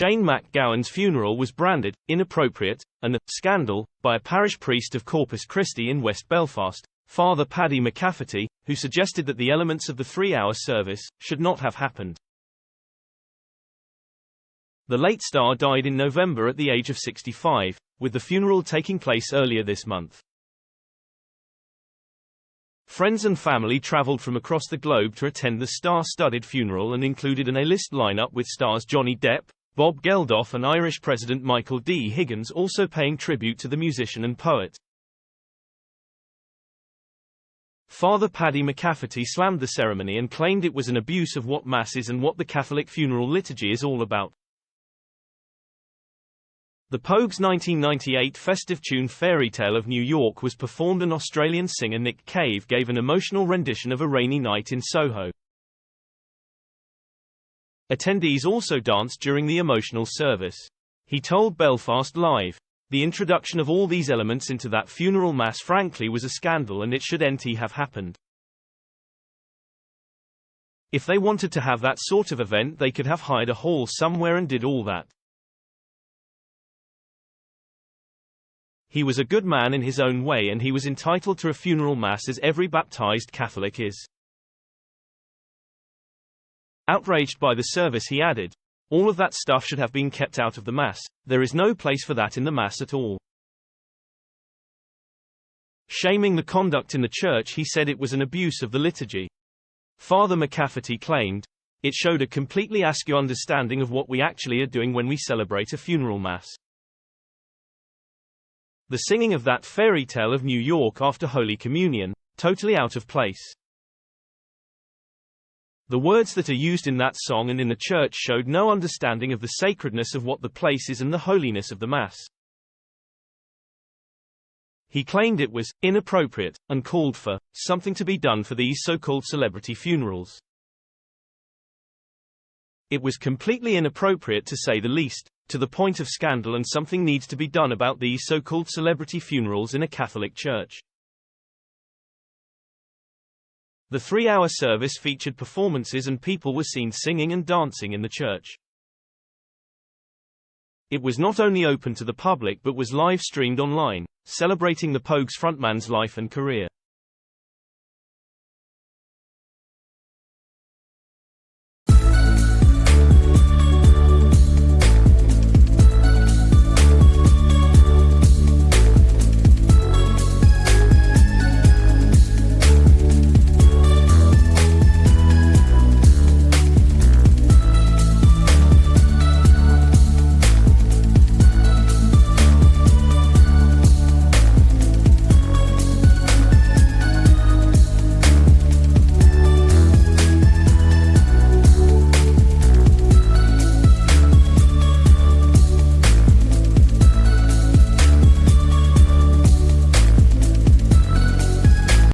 Shane MacGowan's funeral was branded inappropriate and a scandal by a parish priest of Corpus Christi in West Belfast, Father Paddy McCafferty, who suggested that the elements of the 3-hour service should not have happened. The late star died in November at the age of 65, with the funeral taking place earlier this month. Friends and family traveled from across the globe to attend the star-studded funeral and included an A-list lineup with stars Johnny Depp, Bob Geldof and Irish President Michael D. Higgins also paying tribute to the musician and poet. Father Paddy McCafferty slammed the ceremony and claimed it was an abuse of what Mass is and what the Catholic funeral liturgy is all about. The Pogues' 1998 festive tune Fairy Tale of New York was performed, and Australian singer Nick Cave gave an emotional rendition of A Rainy Night in Soho. Attendees also danced during the emotional service. He told Belfast Live, "The introduction of all these elements into that funeral mass frankly was a scandal, and it shouldn't have happened. If they wanted to have that sort of event, they could have hired a hall somewhere and did all that. He was a good man in his own way, and he was entitled to a funeral mass as every baptized Catholic is." Outraged by the service, he added, "All of that stuff should have been kept out of the Mass. There is no place for that in the Mass at all." Shaming the conduct in the church, he said it was an abuse of the liturgy. Father McCafferty claimed, "It showed a completely askew understanding of what we actually are doing when we celebrate a funeral Mass. The singing of that Fairy Tale of New York after Holy Communion, totally out of place. The words that are used in that song and in the church showed no understanding of the sacredness of what the place is and the holiness of the Mass." He claimed it was inappropriate and called for something to be done for these so-called celebrity funerals. "It was completely inappropriate, to say the least, to the point of scandal, and something needs to be done about these so-called celebrity funerals in a Catholic church." The 3-hour service featured performances, and people were seen singing and dancing in the church. It was not only open to the public but was live-streamed online, celebrating the Pogues' frontman's life and career.